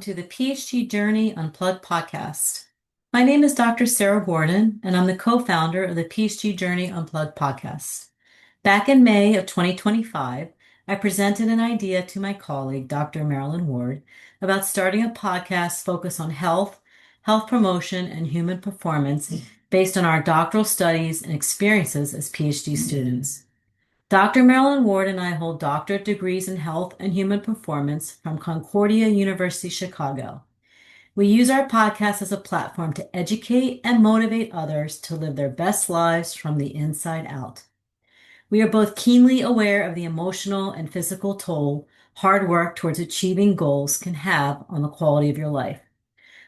to the PhD Journey Unplugged podcast. My name is Dr. Sarah Gordon, and I'm the co-founder of the PhD Journey Unplugged podcast. Back in May of 2025, I presented an idea to my colleague, Dr. Marilyn Ward, about starting a podcast focused on health, health promotion, and human performance based on our doctoral studies and experiences as PhD students. Dr. Marilyn Ward and I hold doctorate degrees in health and human performance from Concordia University, Chicago. We use our podcast as a platform to educate and motivate others to live their best lives from the inside out. We are both keenly aware of the emotional and physical toll hard work towards achieving goals can have on the quality of your life.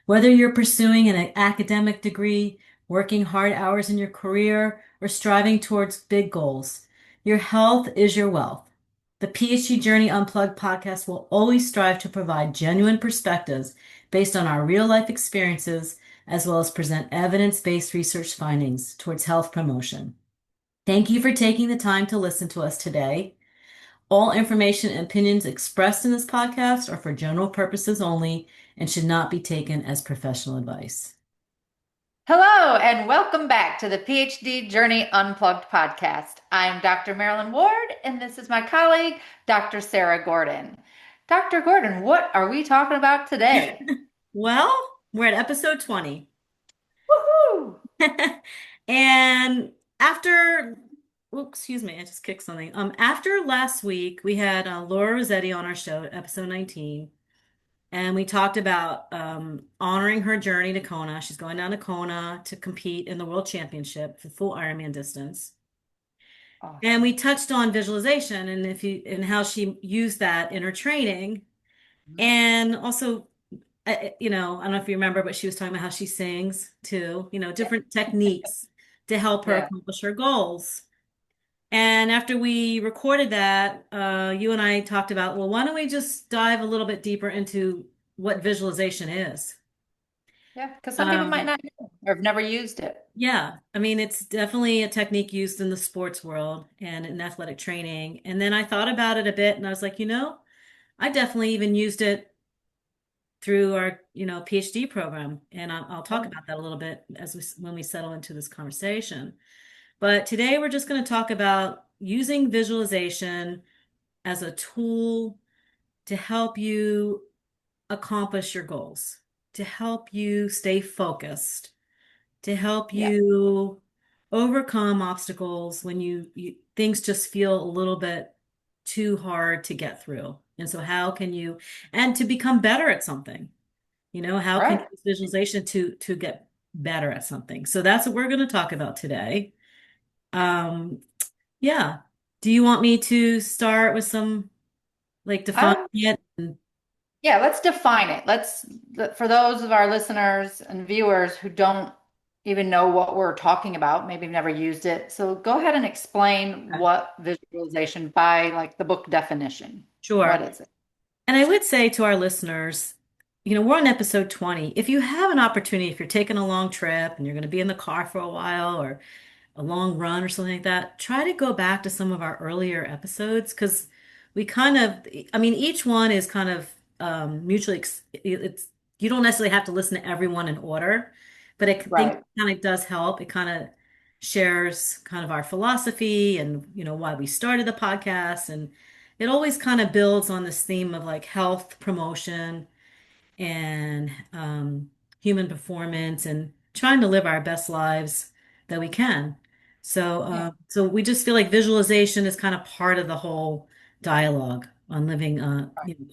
Whether you're pursuing an academic degree, working hard hours in your career, or striving towards big goals, your health is your wealth. The PhD Journey Unplugged podcast will always strive to provide genuine perspectives based on our real life experiences, as well as present evidence-based research findings towards health promotion. Thank you for taking the time to listen to us today. All information and opinions expressed in this podcast are for general purposes only and should not be taken as professional advice. Hello, and welcome back to the PhD Journey Unplugged podcast. I'm Dr. Marilyn Ward, and this is my colleague, Dr. Sarah Gordon. Dr. Gordon, what are we talking about today? Well, we're at episode 20. Woohoo! And after, excuse me, I just kicked something. After last week, we had Laura Rossetti on our show, episode 19, and we talked about honoring her journey to Kona. She's going down to Kona to compete in the World Championship for full Ironman distance. And we touched on visualization and how she used that in her training, and also I don't know if you remember, but she was talking about how she sings too, different techniques to help her Yeah. accomplish her goals. And after we recorded that, you and I talked about, well, why don't we just dive a little bit deeper into what visualization is? Yeah, because some people might Um, not know or have never used it. yeah, I mean, it's definitely a technique used in the sports world and in athletic training. And then I thought about it a bit and I was like, I definitely even used it through our, PhD program. And I'll talk Oh, about that a little bit when we settle into this conversation. But today we're just going to talk about using visualization as a tool to help you accomplish your goals, to help you stay focused, to help yeah, you overcome obstacles when things just feel a little bit too hard to get through. And so how can you, and to become better at something, how can you right. use visualization to get better at something? So that's what we're going to talk about today. Um, yeah. Do you want me to start with some like defining Um, it? yeah, let's define it. For those of our listeners and viewers who don't even know what we're talking about, maybe have never used it. So go ahead and explain Okay. what visualization by like the book definition. What Sure. is it? And I would say to our listeners, we're on episode 20. If you have an opportunity, if you're taking a long trip and you're going to be in the car for a while or a long run or something like that, try to go back to some of our earlier episodes because we kind of, I mean, each one is kind of it's, you don't necessarily have to listen to everyone in order, but I think Right. it kind of does help. It kind of shares kind of our philosophy and, why we started the podcast. And it always kind of builds on this theme of like health promotion and human performance and trying to live our best lives that we can. So, Yeah. so we just feel like visualization is kind of part of the whole dialogue on living,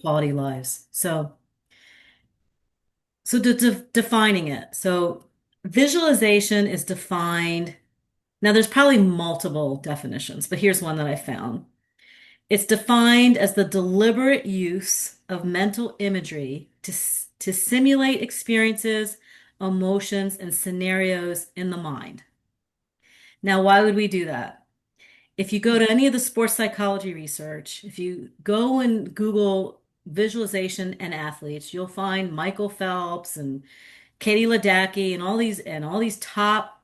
quality lives. So defining it. So visualization is defined. Now, there's probably multiple definitions, but here's one that I found. It's defined as the deliberate use of mental imagery to simulate experiences, emotions, and scenarios in the mind. Now, why would we do that? If you go to any of the sports psychology research, if you go and Google visualization and athletes, you'll find Michael Phelps and Katie Ledecky and all these top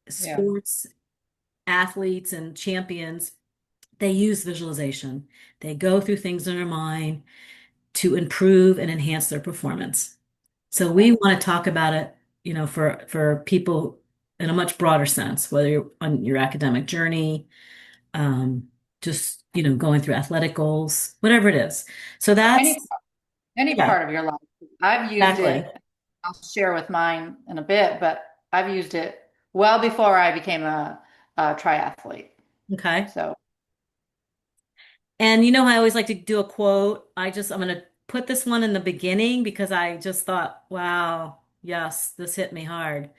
Yeah. sports athletes and champions. They use visualization. They go through things in their mind to improve and enhance their performance. So we Okay. want to talk about it, for people in a much broader sense, whether you're on your academic journey, um, just, going through athletic goals, whatever it is. So Any that's, any yeah, part of your life. I've used exactly. it. I'll share with mine in a bit, but I've used it well before I became a triathlete. Okay. So, And I always like to do a quote. I'm going to put this one in the beginning because I just thought, wow, yes, this hit me hard.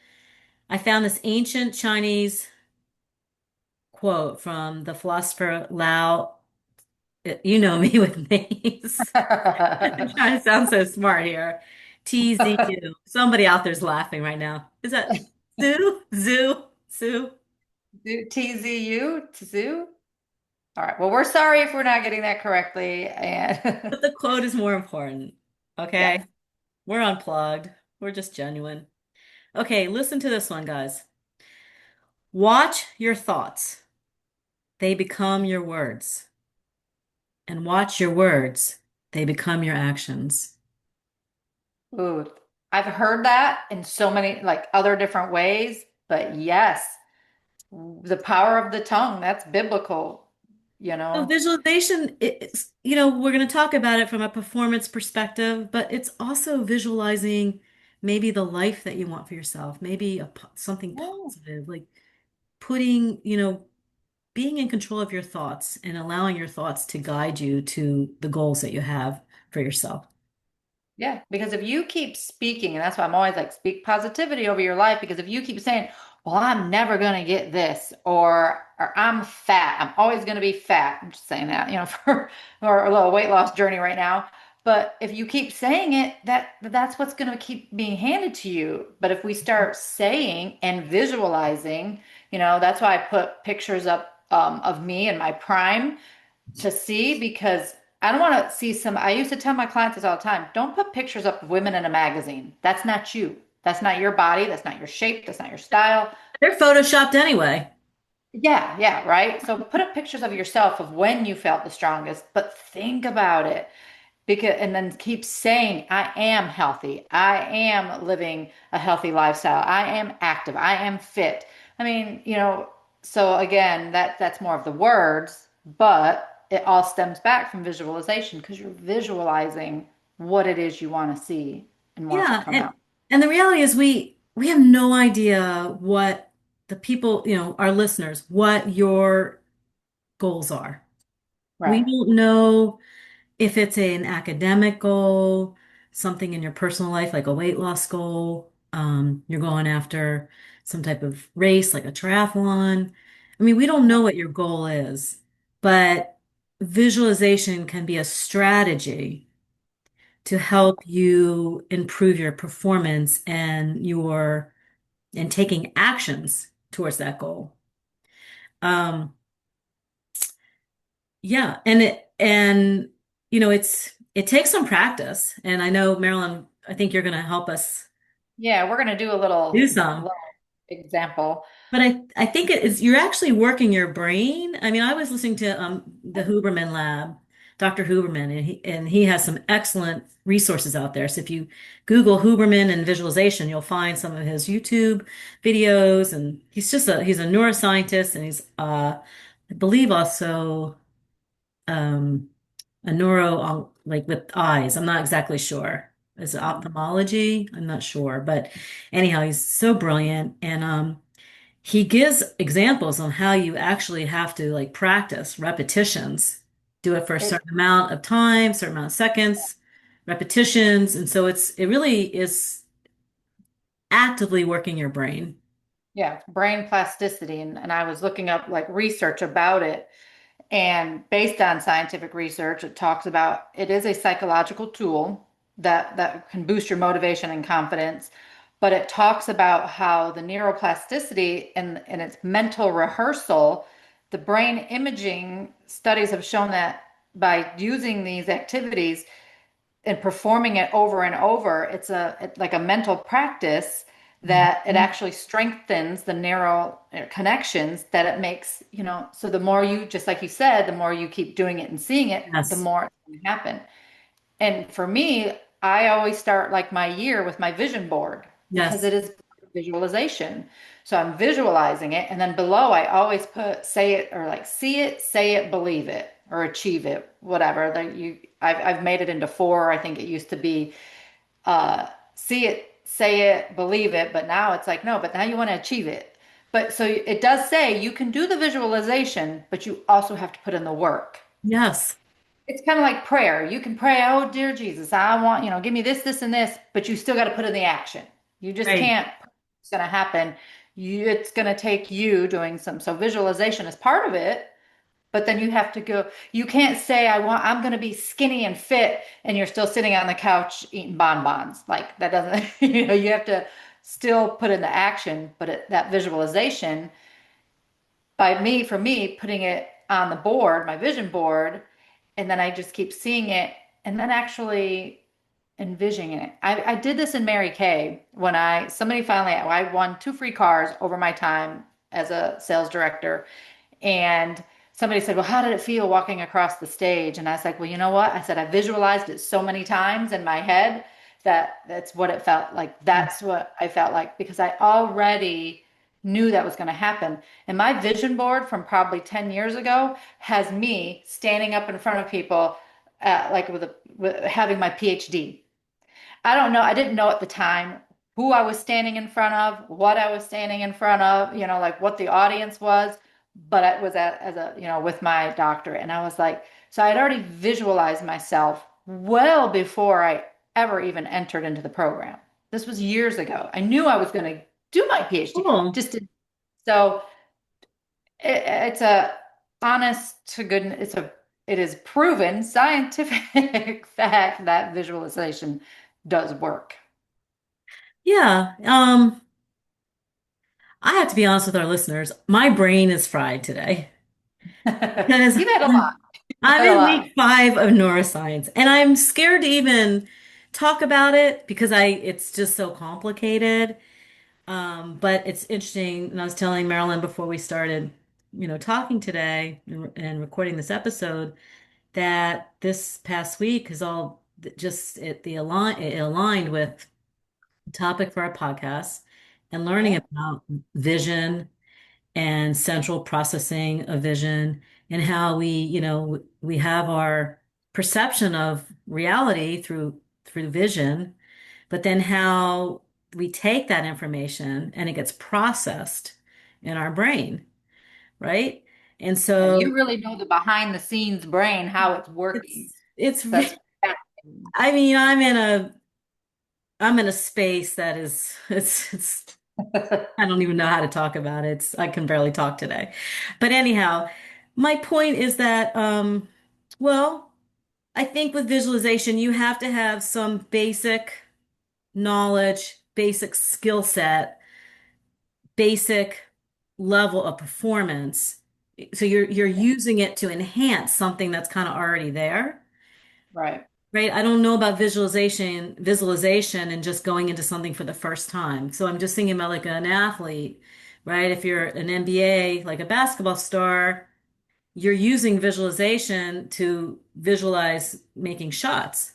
I found this ancient Chinese quote from the philosopher Lao. You know me with names. I'm trying to sound so smart here. TZU. Somebody out there's laughing right now. Is that Zoo? Zoo? Zoo? TZU, TZU. All right. Well, we're sorry if we're not getting that correctly. And But the quote is more important. Okay? yes. We're unplugged. We're just genuine. Okay, listen to this one, guys. Watch your thoughts. They become your words. And watch your words. They become your actions. Ooh, I've heard that in so many like other different ways, but yes, the power of the tongue, that's biblical, you So know. visualization is, we're going to talk about it from a performance perspective, but it's also visualizing maybe the life that you want for yourself, maybe something Yeah. positive, like putting, being in control of your thoughts and allowing your thoughts to guide you to the goals that you have for yourself. Yeah, because if you keep speaking, and that's why I'm always like, speak positivity over your life, because if you keep saying, well, I'm never going to get this, or I'm fat, I'm always going to be fat. I'm just saying that, for a little weight loss journey right now. But if you keep saying it, that's what's going to keep being handed to you. But if we start saying and visualizing, that's why I put pictures up of me in my prime to see because I don't want to see I used to tell my clients this all the time. Don't put pictures up of women in a magazine. That's not you. That's not your body. That's not your shape. That's not your style. They're photoshopped anyway. Yeah, yeah, right. So put up pictures of yourself of when you felt the strongest, but think about it because and then keep saying I am healthy, I am living a healthy lifestyle, I am active, I am fit. I mean, so again, that's more of the words, but it all stems back from visualization because you're visualizing what it is you want to see and watch it Yeah, come and out. and the reality is we have no idea what the people, our listeners, what your goals are. We Right. don't know if it's an academic goal, something in your personal life, like a weight loss goal, you're going after some type of race, like a triathlon. I mean, we don't know what your goal is, but visualization can be a strategy to help you improve your performance and taking actions towards that goal. Um, Yeah, it takes some practice. And I know, Marilyn, I think you're going to help us Yeah, we're going to do a do little some. example. But I think it is you're actually working your brain. I mean, I was listening to the Huberman Lab, Dr. Huberman, and he has some excellent resources out there. So if you Google Huberman and visualization, you'll find some of his YouTube videos. And he's a neuroscientist, and he's I believe also um, a like with eyes. I'm not exactly sure. Is it ophthalmology? I'm not sure. But anyhow, he's so brilliant. And he gives examples on how you actually have to like practice repetitions, do it for a It, certain amount of time, certain amount of seconds, repetitions. And so it really is actively working your brain. yeah, brain plasticity. And I was looking up like research about it. And based on scientific research, it talks about it is a psychological tool that can boost your motivation and confidence. But it talks about how the neuroplasticity and its mental rehearsal, the brain imaging studies have shown that by using these activities and performing it over and over, like a mental practice that it Mhm. actually strengthens the neural connections that it makes, so the more you, just like you said, the more you keep doing it and seeing it, the Yes. more it's going to happen. And for me, I always start like my year with my vision board because Yes. it is visualization. So I'm visualizing it. And then below, I always put say it or like see it, say it, believe it, or achieve it, whatever. I've made it into four. I think it used to be see it, say it, believe it. But now it's like, no, but now you want to achieve it. But so it does say you can do the visualization, but you also have to put in the work. Yes. It's kind of like prayer. You can pray, oh, dear Jesus, I want, give me this, this, and this, but you still got to put in the action. You just Right. can't, it's going to happen. It's going to take you doing so visualization is part of it, but then you have to go, you can't say, I'm going to be skinny and fit, and you're still sitting on the couch eating bonbons. Like that doesn't, you have to still put in the action, but that visualization for me, putting it on the board, my vision board, and then I just keep seeing it and then actually envisioning it. I did this in Mary Kay when I won two free cars over my time as a sales director. And somebody said, well, how did it feel walking across the stage? And I was like, well, you know what? I said, I visualized it so many times in my head that that's what it felt like. That's what I felt like because I already knew that was going to happen. And my vision board from probably 10 years ago has me standing up in front of people, like with having my PhD. I don't know. I didn't know at the time who I was standing in front of, what I was standing in front of, like what the audience was. But it was as a, with my doctorate. And I was like, so I had already visualized myself well before I ever even entered into the program. This was years ago. I knew I was going to do my PhD. Cool. Just didn't. So it's a honest to goodness, it is proven scientific fact that visualization does work. Yeah. I have to be honest with our listeners. My brain is fried today because You've had a lot. You've I'm had a in lot. week 5 of neuroscience and I'm scared to even talk about it because it's just so complicated. But it's interesting. And I was telling Marilyn before we started, talking today and recording this episode that this past week is all just it aligned with the topic for our podcast and learning Okay. about vision and central processing of vision and how we have our perception of reality through vision, but then how we take that information and it gets processed in our brain, right? And Yeah, so you really know the behind the scenes brain, how it's working. it's That's fascinating. I mean, I'm in a space that is it's I don't even know how to talk about it. I can barely talk today. But anyhow, my point is that, well, I think with visualization, you have to have some basic knowledge, basic skill set, basic level of performance. So you're using it to enhance something that's kind of already there. Right. Right. I don't know about visualization and just going into something for the first time. So I'm just thinking about like an athlete, right? If you're an NBA, like a basketball star, you're using visualization to visualize making shots.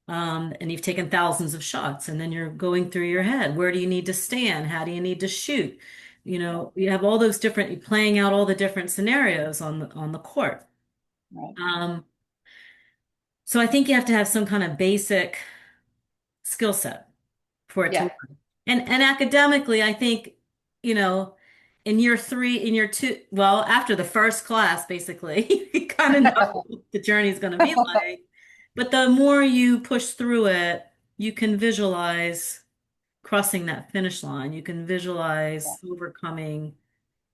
And you've taken thousands of shots, and then you're going through your head. Where do you need to stand? How do you need to shoot? You have all those different, you're playing out all the different scenarios on the court. Right. Um, so I think you have to have some kind of basic skill set for it to Yeah. work. And academically, I think, you know, in year 3, in year 2, well, after the first class, basically, you kind of know what the journey is going to be like. But the more you push through it, you can visualize crossing that finish line. You can visualize overcoming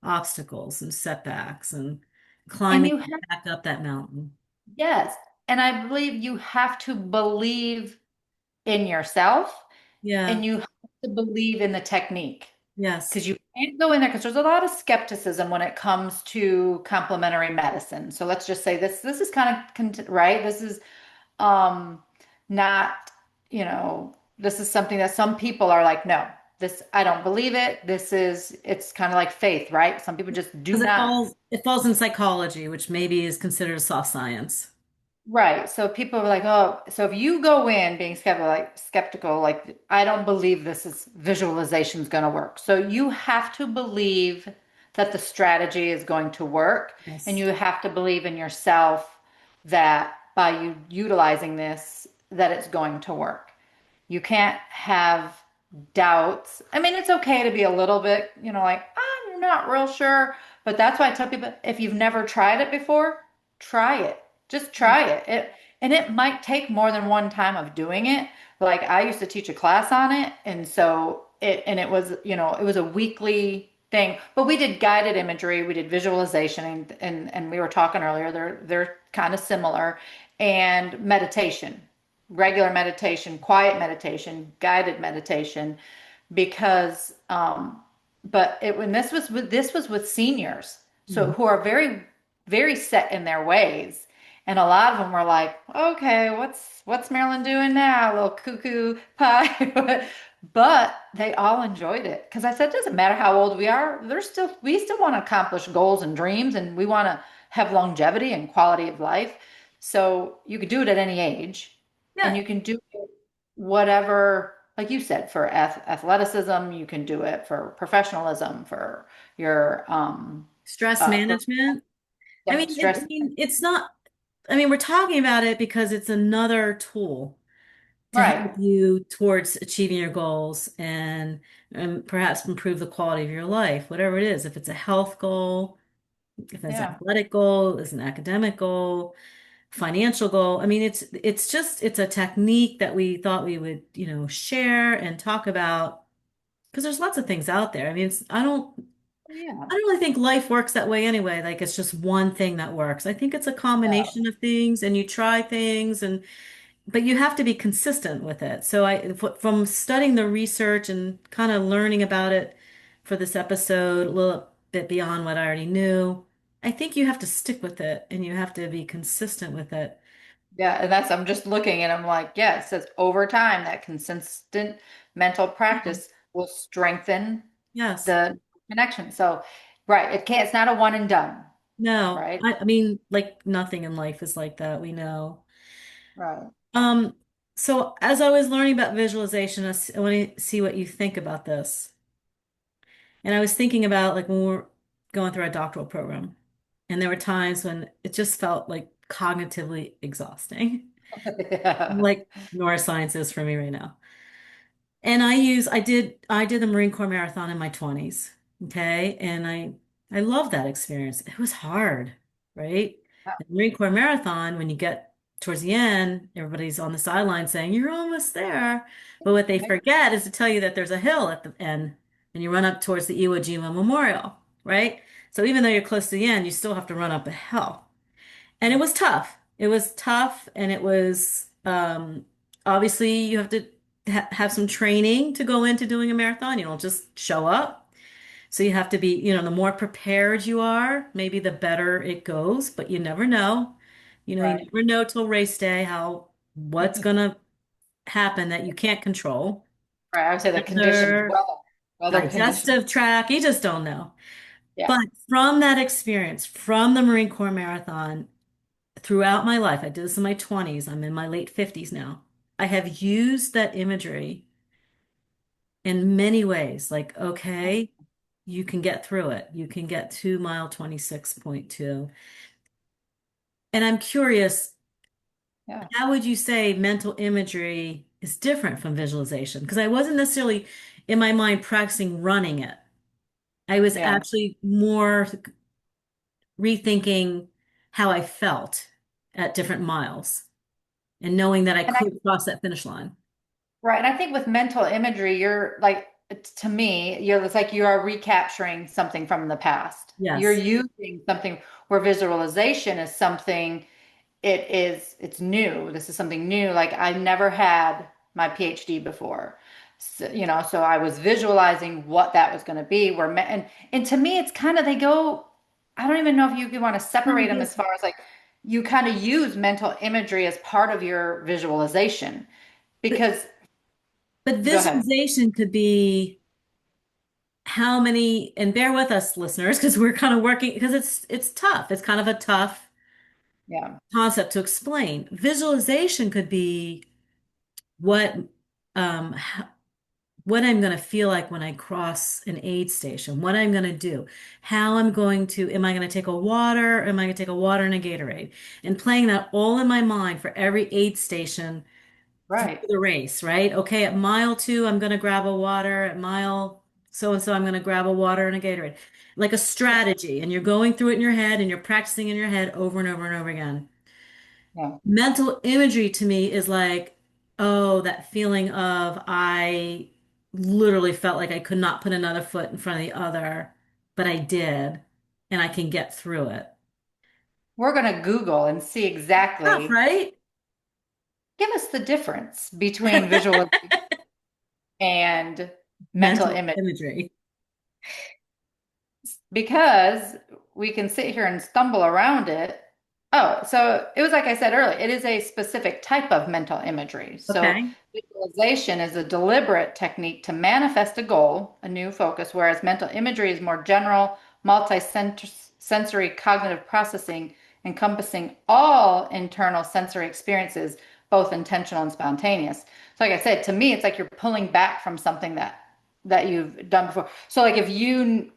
obstacles and setbacks and And climbing you have, back up that mountain. yes. And I believe you have to believe in yourself Yeah. and you have to believe in the technique Yes. because you can't go in there because there's a lot of skepticism when it comes to complementary medicine. So let's just say this is kind of right. This is um not, this is something that some people are like, no, this I don't believe it. It's kind of like faith, right? Some people just do Because not. it falls in psychology, which maybe is considered a soft science. Right. So people are like, oh, so if you go in being skeptical, like, I don't believe this is visualization is going to work. So you have to believe that the strategy is going to work, and Yes. you have to believe in yourself that by you utilizing this, that it's going to work. You can't have doubts. I mean, it's okay to be a little bit, like, I'm not real sure. But that's why I tell people, if you've never tried it before, try it. Just Yeah. try it. And it might take more than one time of doing it. Like, I used to teach a class on it, and so it was, it was a weekly thing. But we did guided imagery, we did visualization, and we were talking earlier, they're kind of similar, and meditation, regular meditation, quiet meditation, guided meditation, because but it when this was with seniors, so Mhm. who are very very set in their ways, and a lot of them were like, okay, what's Marilyn doing now, little cuckoo pie. But they all enjoyed it because I said it doesn't matter how old we are, we still want to accomplish goals and dreams, and we want to have longevity and quality of life. So you could do it at any age, and Yeah. you can do it whatever, like you said, for athleticism, you can do it for professionalism, for your Stress for management. stress. It's not, we're talking about it because it's another tool to help Right. you towards achieving your goals and perhaps improve the quality of your life, whatever it is. If it's a health goal, if it's an Yeah. athletic goal, it's an academic goal, financial goal. It's a technique that we thought we would, share and talk about because there's lots of things out there. Yeah. I don't really think life works that way anyway. Like it's just one thing that works. I think it's a No. combination of things and you try things but you have to be consistent with it. From studying the research and kind of learning about it for this episode, a little bit beyond what I already knew, I think you have to stick with it and you have to be consistent with it. Yeah, and that's, I'm just looking and I'm like, yeah, it says over time that consistent mental Yeah. practice will strengthen Yes. the connection. So, right, it's not a one and done, No, right? like nothing in life is like that. We know. Right. Um, so as I was learning about visualization, I want to see what you think about this. And I was thinking about like when we were going through our doctoral program, and there were times when it just felt like cognitively exhausting, Yeah. like neuroscience is for me right now. And I did the Marine Corps Marathon in my 20s. Okay. And I love that experience. It was hard, right? The Marine Corps Marathon, when you get towards the end, everybody's on the sideline saying, you're almost there. But what they forget is to tell you that there's a hill at the end and you run up towards the Iwo Jima Memorial, right? So even though you're close to the end, you still have to run up a hill. And it was tough. It was tough, and it was obviously you have to have some training to go into doing a marathon. You don't just show up. So you have to be, the more prepared you are, maybe the better it goes, but you never know. You Right. never know till race day how what's gonna happen that you can't control. Right. I would say the conditions, Weather, weather conditions. digestive tract, you just don't know. Yeah. But from that experience, from the Marine Corps Marathon, throughout my life, I did this in my 20s, I'm in my late 50s now. I have used that imagery in many ways. Like, okay, you can get through it. You can get to mile 26.2. And I'm curious, Yeah. how would you say mental imagery is different from visualization? Because I wasn't necessarily in my mind practicing running it. I was Yeah. actually more rethinking how I felt at different miles and knowing that I And I, could cross that finish line. right. And I think with mental imagery, you're like, to me, it's like you are recapturing something from the past. You're Yes. using something, where visualization is something, it's new. This is something new. Like, I never had my PhD before. So, so I was visualizing what that was going to be. And to me, it's kind of, they go, I don't even know if you want to separate No, them, as far as like, you kind of use mental imagery as part of your visualization, but because but go ahead. visualization could be how many, and bear with us, listeners, because we're kind of working because it's tough. It's kind of a tough Yeah. concept to explain. Visualization could be what um h- what I'm going to feel like when I cross an aid station, what I'm going to do, how I'm going to, am I going to take a water? Am I going to take a water and a Gatorade? And playing that all in my mind for every aid station through Right. the race, right? Okay, at mile 2, I'm going to grab a water. At mile so and so, I'm going to grab a water and a Gatorade. Like a strategy. And you're going through it in your head and you're practicing in your head over and over and over again. Yeah. Mental imagery to me is like, oh, that feeling of I literally felt like I could not put another foot in front of the other, but I did, and I can get through it. We're going to Google and see Tough, exactly, right? give us the difference between visual and mental Mental image. imagery. Because we can sit here and stumble around it. Oh, so it was like I said earlier, it is a specific type of mental imagery. So Okay. visualization is a deliberate technique to manifest a goal, a new focus, whereas mental imagery is more general, multi-sensory cognitive processing encompassing all internal sensory experiences, both intentional and spontaneous. So like I said, to me, it's like you're pulling back from something that you've done before. So like if you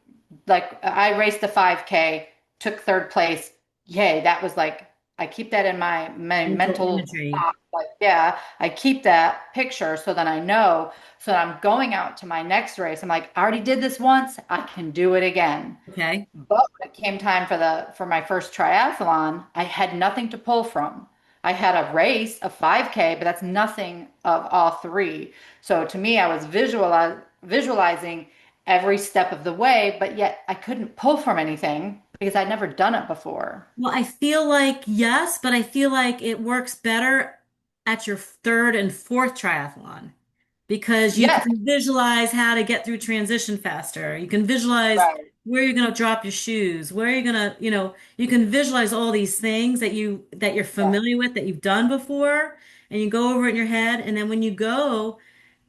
like I raced the 5K, took third place. Yay, that was like I keep that in my Mental mental imagery. thought, like yeah, I keep that picture so then I know. So that I'm going out to my next race. I'm like, I already did this once, I can do it again. Okay. But when it came time for my first triathlon, I had nothing to pull from. I had a race, a 5K, but that's nothing of all three. So to me, I was visualizing every step of the way, but yet I couldn't pull from anything because I'd never done it before. Well, I feel like yes, but I feel like it works better at your third and fourth triathlon because you Yes, can visualize how to get through transition faster. You can visualize right. where you're going to drop your shoes, where you're going to, you can visualize all these things that you're Yeah, familiar with, that you've done before, and you go over it in your head, and then when you go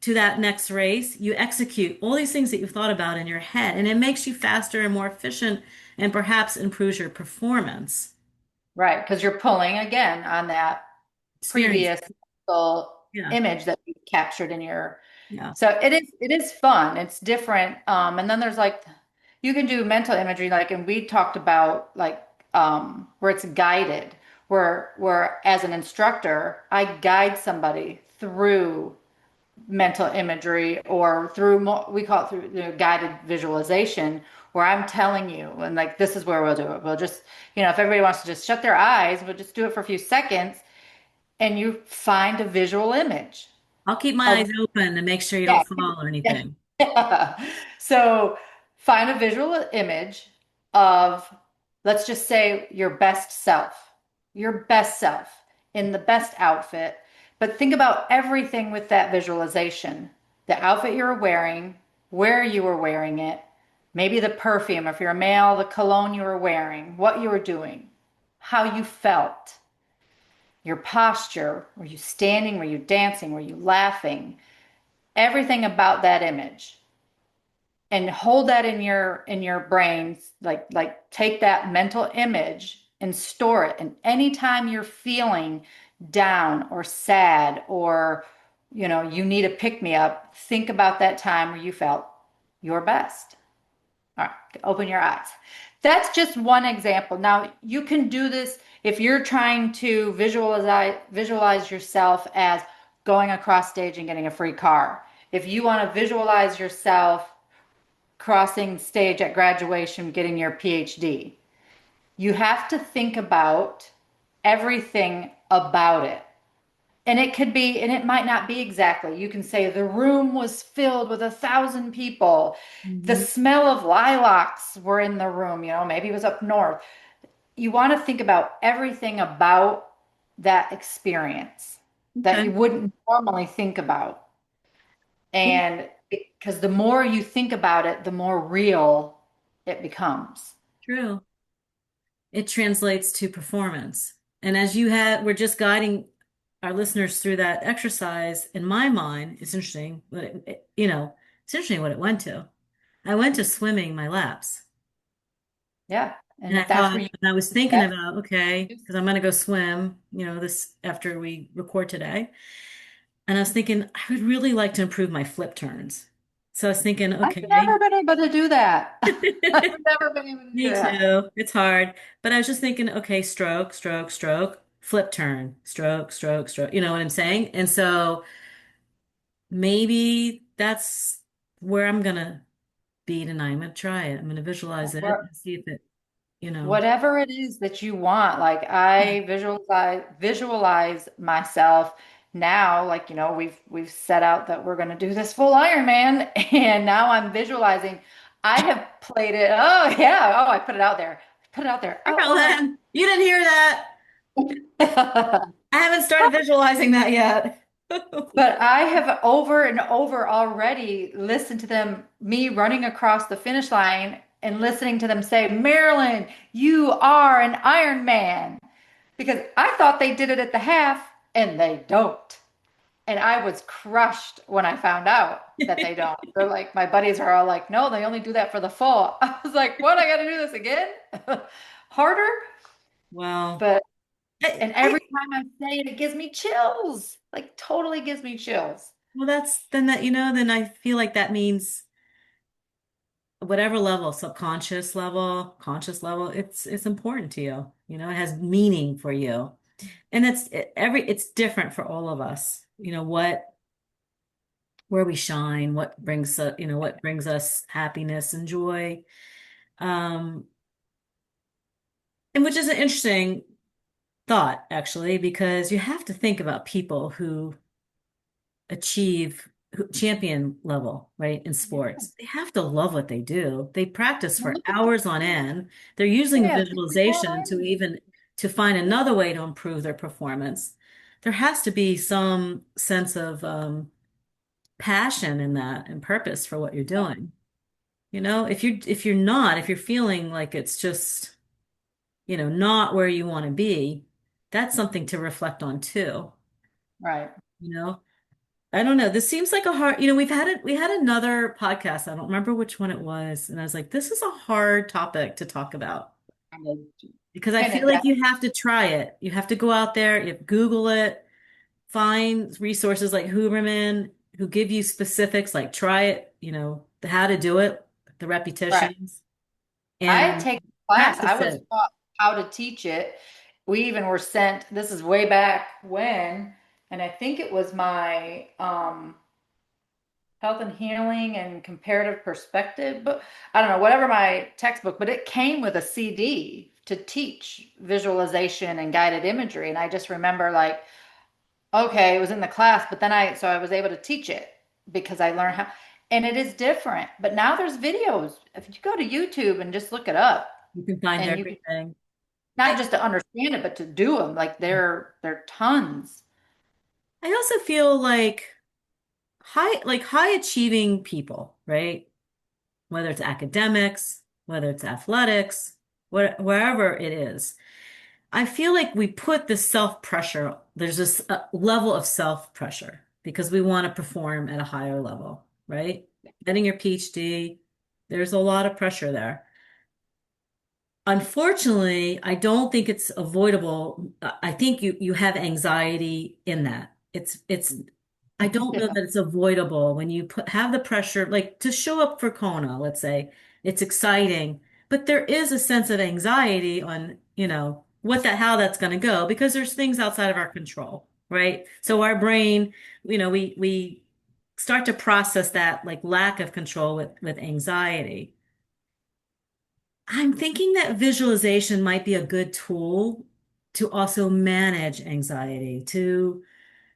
to that next race, you execute all these things that you've thought about in your head, and it makes you faster and more efficient and perhaps improves your performance. right. Because you're pulling again on that Experience. previous mental Yeah. image that you captured in your. Yeah. So it is fun. It's different. And then there's like you can do mental imagery like and we talked about like where it's guided, where as an instructor, I guide somebody through mental imagery or through we call it through guided visualization where I'm telling you and like this is where we'll do it. We'll just, if everybody wants to just shut their eyes, we'll just do it for a few seconds and you find a visual image I'll keep my of eyes open to make sure you yeah. don't fall or anything. Yeah. So find a visual image of, let's just say, your best self in the best outfit. But think about everything with that visualization. The outfit you're wearing, where you were wearing it, maybe the perfume, if you're a male, the cologne you were wearing, what you were doing, how you felt, your posture. Were you standing? Were you dancing? Were you laughing? Everything about that image and hold that in your brains like take that mental image and store it and anytime you're feeling down or sad or you need a pick me up, think about that time where you felt your best. All right, open your eyes. That's just one example. Now you can do this if you're trying to visualize yourself as going across stage and getting a free car. If you want to visualize yourself crossing stage at graduation, getting your PhD. You have to think about everything about it. And it could be, and it might not be exactly. You can say the room was filled with 1,000 people. The Mhm. smell of lilacs were in the room, maybe it was up north. You want to think about everything about that experience that Okay. you wouldn't normally think about. Well, And because the more you think about it, the more real it becomes. true. It translates to performance. And as we're just guiding our listeners through that exercise, in my mind, it's interesting, but it's interesting what it went to. I went to swimming my laps. Yeah. And And I if that's thought, where you and I was thinking that about, okay, because I'm going to go swim, this after we record today. And I was thinking, I would really like to improve my flip turns. So I was thinking, I've okay. never been able to do that. I've never been able to do Me that. too. It's hard. But I was just thinking, okay, stroke, stroke, stroke, flip turn, stroke, stroke, stroke. You know what I'm saying? And so maybe that's where I'm gonna be tonight. I'm gonna try it. I'm gonna visualize it and see if it. Whatever it is that you want, like I visualize myself now, like we've set out that we're going to do this full Ironman, and now I'm visualizing. I have played it. Oh yeah. Oh, I put it out there. Put it out there. Oh, Marilyn, you didn't hear that. oh. I haven't started visualizing that yet. But I have over and over already listened to them, me running across the finish line and listening to them say, Marilyn, you are an Iron Man. Because I thought they did it at the half and they don't. And I was crushed when I found out that they don't. They're like, my buddies are all like, no, they only do that for the fall. I was like, what? I got to do this again? Harder? Well, But, I, and I every time I say it, it gives me chills. Like, totally gives me chills. well that's then then I feel like that means whatever level, subconscious level, conscious level, it's important to you. It has meaning for you. And it's different for all of us. Where we shine, what brings us happiness and joy. Um, and which is an interesting thought actually, because you have to think about people who champion level, right, in Yeah. sports. They have to love what they do. They practice Well, for look at hours on end. They're using yeah, look at that visualization Iron Man. to find another way to improve their performance. There has to be some sense of passion in that and purpose for what you're doing. If you're feeling like it's just, not where you want to be, that's something to reflect on too. Right. You know, I don't know. This seems like a hard, we had another podcast. I don't remember which one it was. And I was like, this is a hard topic to talk about And it, because I and feel it like does. you have to try it. You have to go out there, you have to Google it, find resources like Huberman who give you specifics, like try it, how to do it, the Right. repetitions, I and take a class. I practice was it. taught how to teach it. We even were sent, this is way back when, and I think it was my health and healing and comparative perspective book. I don't know, whatever my textbook, but it came with a CD to teach visualization and guided imagery. And I just remember like, okay, it was in the class, but then so I was able to teach it because I learned how, and it is different. But now there's videos. If you go to YouTube and just look it up, You can find and you can everything. not I just to understand it, but to do them. Like they're tons. I also feel like high achieving people, right? Whether it's academics, whether it's athletics, wherever it is. I feel like we put this self pressure, there's this level of self pressure because we want to perform at a higher level, right? Getting your PhD, there's a lot of pressure there. Unfortunately, I don't think it's avoidable. I think you have anxiety in that. I don't know Yeah. that it's avoidable when you have the pressure, like to show up for Kona, let's say. It's exciting, but there is a sense of anxiety on, how that's going to go because there's things outside of our control, right? So our brain, we start to process that like lack of control with anxiety. I'm thinking that visualization might be a good tool to also manage anxiety, to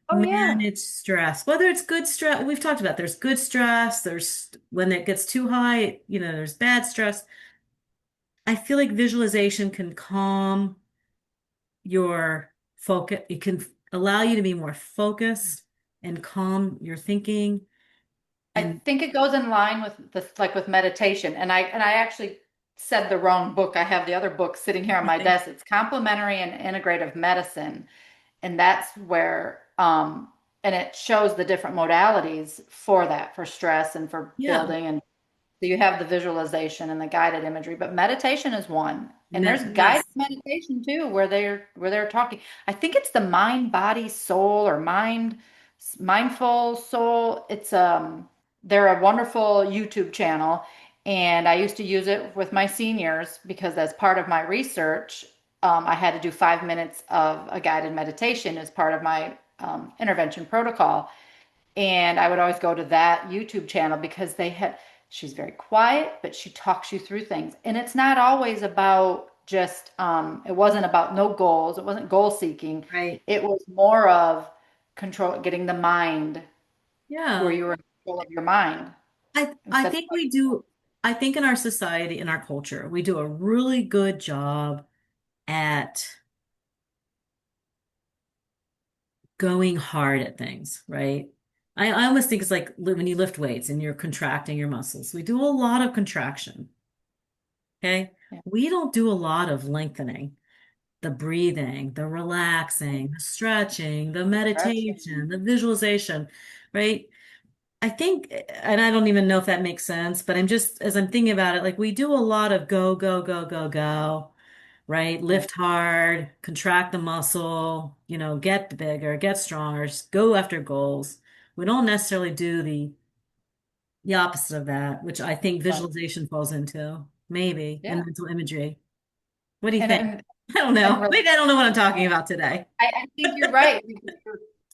Oh yeah. manage stress, whether it's good stress. We've talked about there's good stress, there's when it gets too high, there's bad stress. I feel like visualization can calm your focus. It can allow you to be more focused and calm your thinking. I And think it goes in line with the like with meditation. And I actually said the wrong book. I have the other book sitting here on my desk. It's Complementary and Integrative Medicine. And that's where and it shows the different modalities for that, for stress and for yeah, building. So you have the visualization and the guided imagery, but meditation is one. And there's guided Yes, meditation too, where they're talking. I think it's the mind, body, soul, or mindful soul. They're a wonderful YouTube channel, and I used to use it with my seniors because as part of my research, I had to do 5 minutes of a guided meditation as part of my intervention protocol. And I would always go to that YouTube channel because she's very quiet, but she talks you through things. And it's not always about it wasn't about no goals. It wasn't goal seeking. right. It was more of getting the mind where Yeah. you were in control of your mind I instead of think we do, I think in our society, in our culture, we do a really good job at going hard at things, right? I almost think it's like when you lift weights and you're contracting your muscles. We do a lot of contraction, okay? yeah, We don't do a lot of lengthening, the breathing, the relaxing, the stretching, the stretching. meditation, the visualization, right? I think, and I don't even know if that makes sense, but I'm just, as I'm thinking about it, like we do a lot of go, go, go, go, go, right? Yeah. Lift hard, contract the muscle, get bigger, get stronger, just go after goals. We don't necessarily do the opposite of that, which I think Right. visualization falls into, maybe, and Yeah. mental imagery. What do you And think? and I don't and know. relax. Maybe I don't know what I'm talking about today. I think you're right.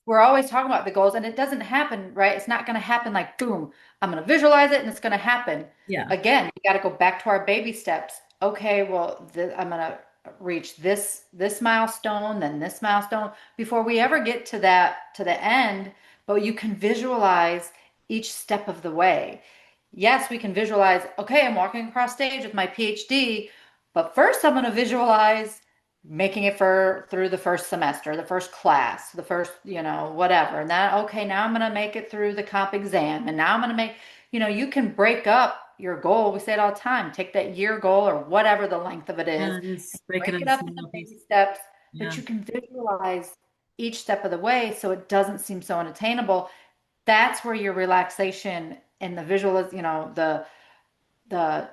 We're always talking about the goals, and it doesn't happen, right? It's not going to happen like boom. I'm going to visualize it, and it's going to happen. Yeah. Again, we got to go back to our baby steps. Okay, well, I'm going to reach this milestone, then this milestone before we ever get to the end. But you can visualize each step of the way. Yes, we can visualize. Okay, I'm walking across stage with my PhD, but first I'm going to visualize making it for through the first semester, the first class, the first, whatever. And that, okay, now I'm going to make it through the comp exam. And now I'm going to you can break up your goal. We say it all the time, take that year goal or whatever the length of it is, Yeah, and just break it break it into up into small baby pieces. steps, but Yeah. you can visualize each step of the way so it doesn't seem so unattainable. That's where your relaxation and the visual is, the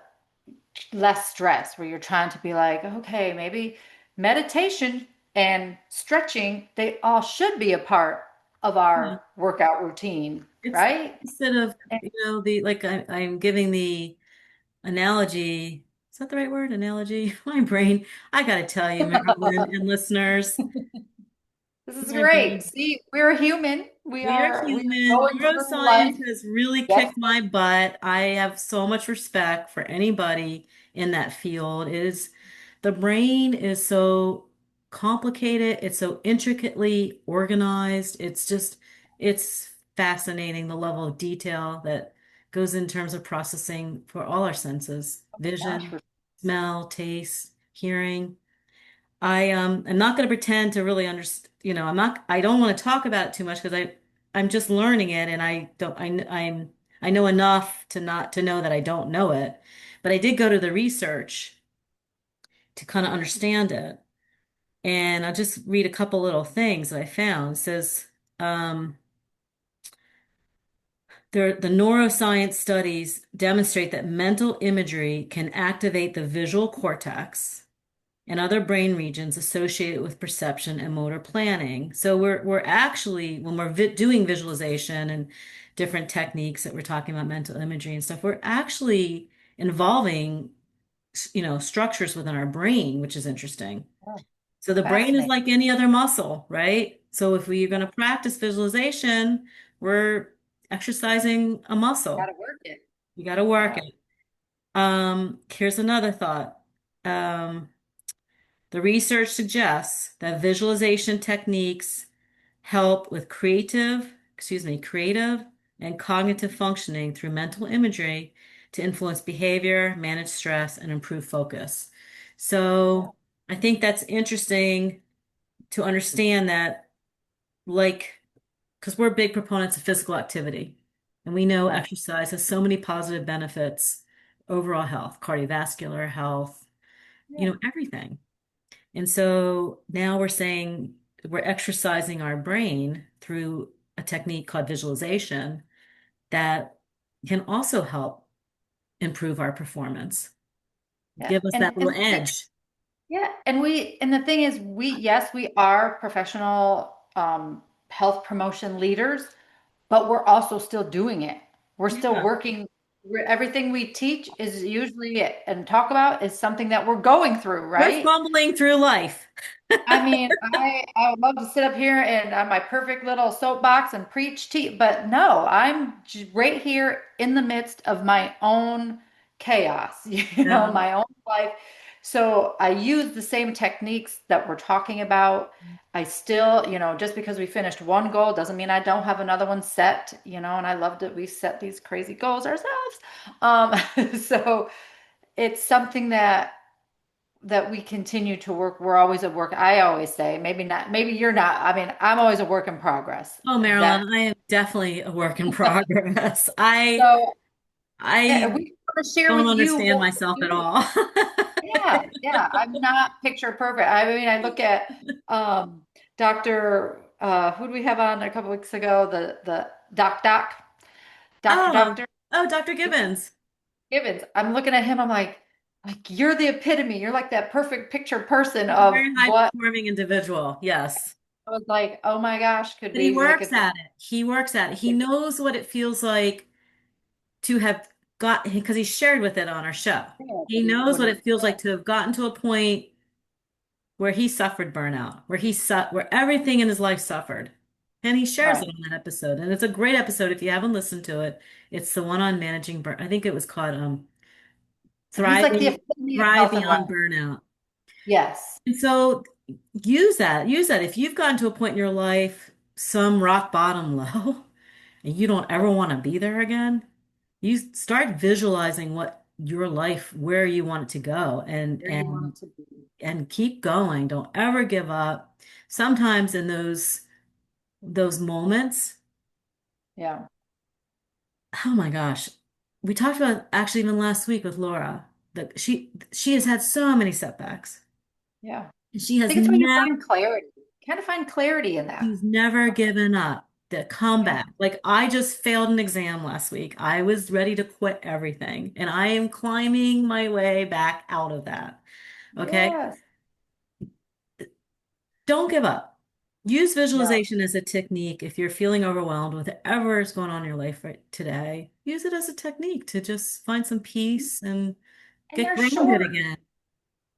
less stress where you're trying to be like, okay, maybe meditation and stretching, they all should be a part of Yeah. our workout routine, It's right? instead of, And the like I'm giving the analogy. Is that the right word? Analogy? My brain. I gotta tell you, Marilyn and listeners, this is my great. brain. See, we're human. We are We are human. going through Neuroscience life. has really Yes. kicked my butt. I have so much respect for anybody in that field. The brain is so complicated. It's so intricately organized. It's fascinating the level of detail that goes in terms of processing for all our senses, Gosh, vision, smell, taste, hearing. I'm not going to pretend to really understand, I don't want to talk about it too much because I'm just learning it and I don't, I know enough to not to know that I don't know it. But I did go to the research to kind of understand it. And I'll just read a couple little things that I found. It says, um, the neuroscience studies demonstrate that mental imagery can activate the visual cortex and other brain regions associated with perception and motor planning. So we're actually when we're doing visualization and different techniques that we're talking about mental imagery and stuff, we're actually involving structures within our brain, which is interesting. So the brain is fascinating. like any other muscle, right? So if we're going to practice visualization, we're exercising a Got muscle. to work it. You got to work Yeah. it. Here's another thought. Um, The research suggests that visualization techniques help with creative and cognitive functioning through mental imagery to influence behavior, manage stress, and improve focus. Yeah. So I think that's interesting to understand that, like, because we're big proponents of physical activity, and we know Right. exercise has so many positive benefits, overall health, cardiovascular health, Yeah. everything. And so now we're saying we're exercising our brain through a technique called visualization that can also help. improve our performance. Yeah. Give us that little edge. Yeah, and the thing is, yes, we are professional health promotion leaders, but we're also still doing it. We're still Yeah. working. Everything we teach is usually and talk about is something that we're going through, We're right? fumbling through life. I mean, I would love to sit up here and on my perfect little soapbox and preach to you, but no, right here in the midst of my own chaos, Yeah. my own life. So I use the same techniques that we're talking about. I still, just because we finished one goal doesn't mean I don't have another one set, and I love that we set these crazy goals ourselves. Um, so it's something that we continue to work. We're always at work. I always say, maybe not, maybe you're not. I mean, I'm always a work in progress. Oh, That Marilyn, I am definitely a work in progress. I so I we want to share don't with you understand what myself we're at doing. all. Yeah, yeah. I'm not picture perfect. I mean, I look at Dr. Who do we have on a couple weeks ago? The Dr. Oh, Doctor oh, Dr. Gibbons. Gibbons. I'm looking at him. I'm like you're the epitome. You're like that perfect picture person He's a of very high what performing individual. Yes. I was like, oh my gosh, could But he be like works it's at it. He works at it. He knows what it feels like to have got, because he shared with it on our show. He knows what what he it feels like to have gotten to a point where he suffered burnout, where everything in his life suffered. And he shares right. it on that episode. And it's a great episode if you haven't listened to it. It's the one on managing burn. I think it was called He's like the Thriving epitome of Thrive health and Beyond wellness. Burnout. Yes. And so use that. Use that. If you've gotten to a point in your life, some rock bottom low, and you don't ever want to be there again, you start visualizing what your life, where you want it to go, Where you want it to be. and keep going. Don't ever give up. Sometimes in those moments, Yeah. oh my gosh, we talked about actually even last week with Laura that she has had so many setbacks. Yeah. And she I has think it's when you never find clarity. Kind of find clarity in that. She's never given up. The Yeah. comeback. Like I just failed an exam last week. I was ready to quit everything, and I am climbing my way back out of that. Okay? Yes. Don't give up. Use No. visualization as a technique if you're feeling overwhelmed with whatever is going on in your life right today. Use it as a technique to just find some peace and And get they're grounded short. again.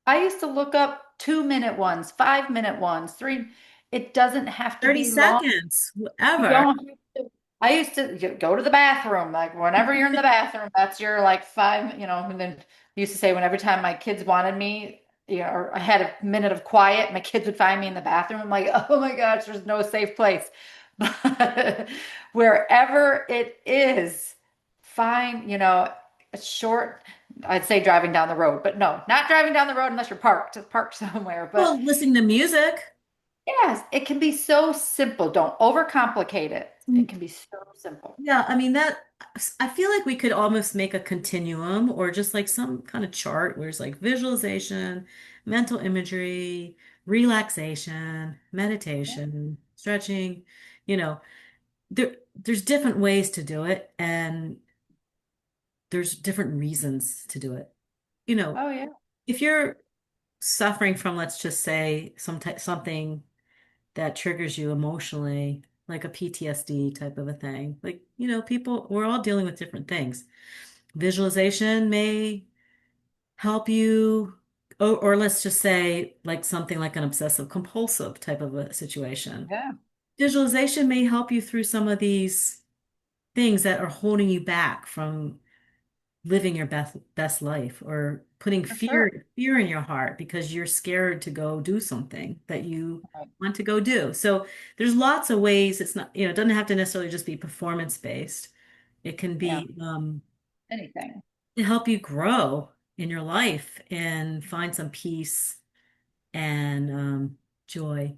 I used to look up 2-minute ones, 5-minute ones, three. It doesn't have to 30 be long. seconds, You whatever. don't have to. I used to go to the bathroom, like whenever you're in the bathroom, that's your like five, and then I used to say when every time my kids wanted me, or I had a minute of quiet, my kids would find me in the bathroom. I'm like, oh my gosh, there's no safe place. But wherever it is, find, a short, I'd say driving down the road, but no, not driving down the road unless you're parked, just parked somewhere. But Well, listening to music. yes, it can be so simple. Don't overcomplicate it. It can be so simple. Yeah, I mean that I feel like we could almost make a continuum or just like some kind of chart where it's like visualization, mental imagery, relaxation, Yeah. meditation, stretching, you know, there's different ways to do it and there's different reasons to do it. You know, Oh yeah. if you're suffering from, let's just say, something that triggers you emotionally, like a PTSD type of a thing. Like, we're all dealing with different things. Visualization may help you, or let's just say, like something like an obsessive compulsive type of a situation. Yeah, Visualization may help you through some of these things that are holding you back from living your best life or putting for sure. fear in your heart because you're scared to go do something that you Right. want to go do. So there's lots of ways. It's not, it doesn't have to necessarily just be performance based. It can Yeah. be Anything. to help you grow in your life and find some peace and joy.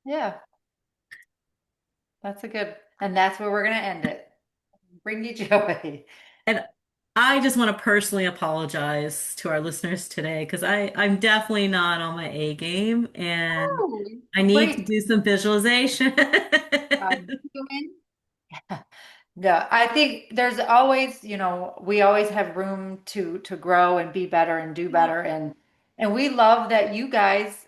Yeah, and that's where we're gonna end it. Bring you joy. And I just want to personally apologize to our listeners today because I'm definitely not on my A game and Oh, I need to great. do some visualization. Human. Yeah, I think there's always, we always have room to grow and be better and do Yeah. better, and we love that you guys,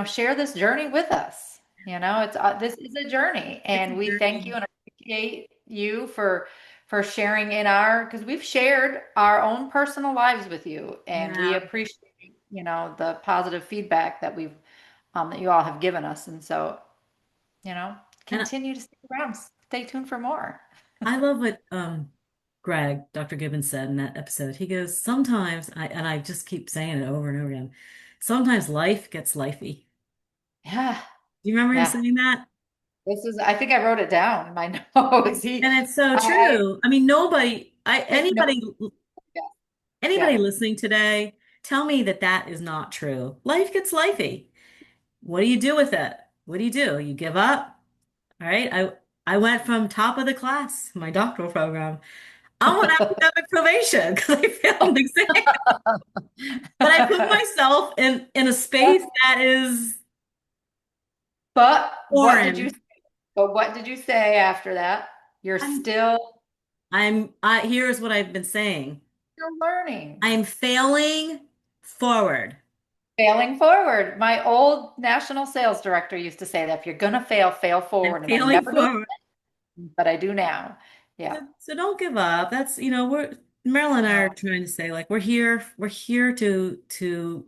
share this journey with us. This is a journey, It's a and we thank you journey. and appreciate you for sharing in our because we've shared our own personal lives with you, and we Yeah. appreciate, the positive feedback that you all have given us, and so, you know, And continue to stick around, stay tuned for more. I love what Greg, Dr. Gibbons said in that episode. He goes, sometimes I just keep saying it over and over again. Sometimes life gets lifey. Yeah. Do you remember him Yeah. saying that? I think I wrote it down in my notes. And it's so I true. I mean, take notes. Yeah. anybody Yeah. listening today, tell me that that is not true. Life gets lifey. What do you do with it? What do? You give up? All right. I went from top of the class, my doctoral program. I'm on academic probation because I failed an exam. But I put myself in a space that is But foreign. what did you say after that? You're I'm here's what I've been saying. still learning, I'm failing forward. failing forward. My old national sales director used to say that if you're gonna fail, fail I'm forward. And I failing never do forward. it, but I do now. Yeah. So don't give up. That's, we're Marilyn and I are No. trying to say like we're here to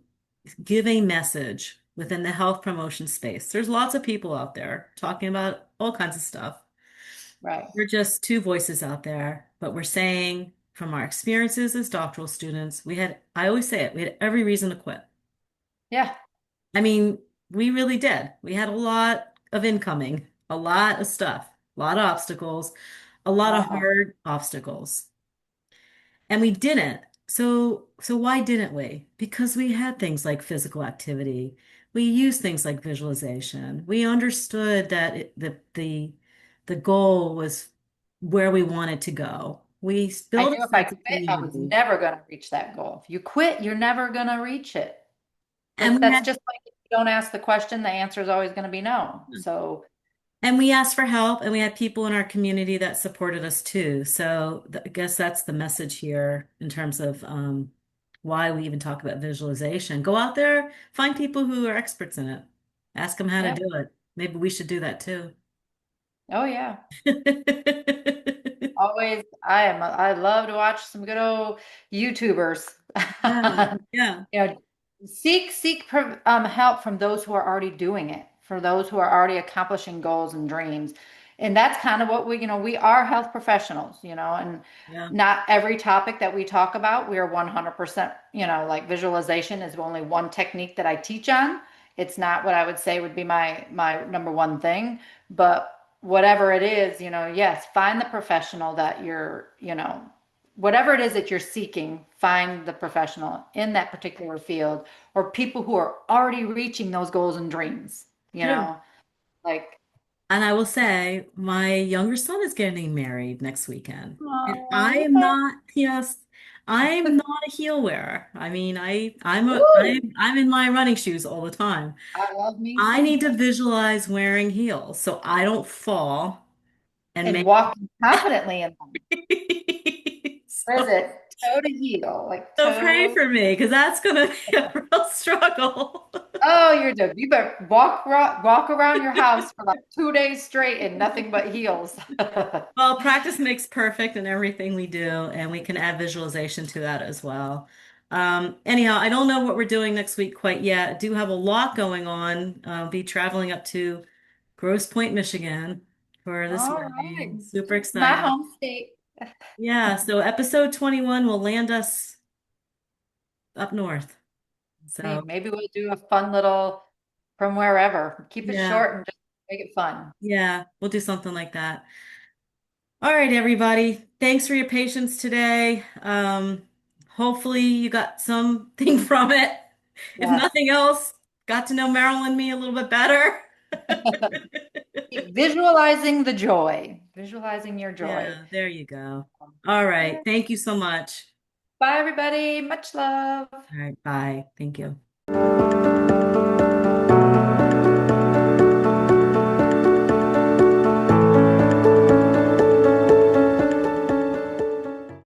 give a message within the health promotion space. There's lots of people out there talking about all kinds of stuff. Right. We're just two voices out there, but we're saying from our experiences as doctoral students, I always say it, we had every reason to quit. Yeah. I mean, we really did. We had a lot of incoming, a lot of stuff, a lot of obstacles, a lot of Uh-huh. hard obstacles. And we didn't. So why didn't we? Because we had things like physical activity. We used things like visualization. We understood that the goal was where we wanted to go. We I built a knew if I sense of quit, I was community. never going to reach that goal. If you quit, you're never going to reach it. And we That's had just like if you don't ask the question, the answer is always going to be no. So, and we asked for help, and we had people in our community that supported us too. So I guess that's the message here in terms of why we even talk about visualization. Go out there, find people who are experts in it, ask them how to yep. do it. Maybe we should do that too. Oh yeah. Always, I love to watch some good old YouTubers. Yeah, yeah, You know, seek help from those who are already doing it, for those who are already accomplishing goals and dreams. And that's kind of what we are health professionals, and yeah, not every topic that we talk about, we are 100%, like visualization is only one technique that I teach on. It's not what I would say would be my number one thing, but whatever it is, yes, find the professional that whatever it is that you're seeking, find the professional in that particular field or people who are already reaching those goals and dreams, true. like, And I will say, my younger son is getting married next weekend. And I oh, am not, yes, I'm not a heel wearer. I mean, woo, I'm in my running shoes all the time. I love me I some need to him. visualize wearing heels so I don't fall and And make walking confidently in them. What is so, it? Toe to heel, like so pray toe. for me because that's gonna be a real struggle. Oh, you're dope. You better walk around your house for like 2 days straight in nothing but heels. Well, practice makes perfect in everything we do, and we can add visualization to that as well. Anyhow, I don't know what we're doing next week quite yet. I do have a lot going on. I'll be traveling up to Grosse Pointe, Michigan for this All right. wedding. Super My excited. home state. Yeah, so episode 21 will land us up north. See, So, maybe we'll do a fun little from wherever. Keep it yeah, short and just make it fun. yeah, we'll do something like that. All right, everybody. Thanks for your patience today. Hopefully you got something from it. If Yes. nothing else, got to know Marilyn and me a little bit better. Keep visualizing the joy, visualizing your joy. Yeah, there you go. All right. Yeah. Thank you so much. Bye, everybody. Much love. All right, bye. Thank you.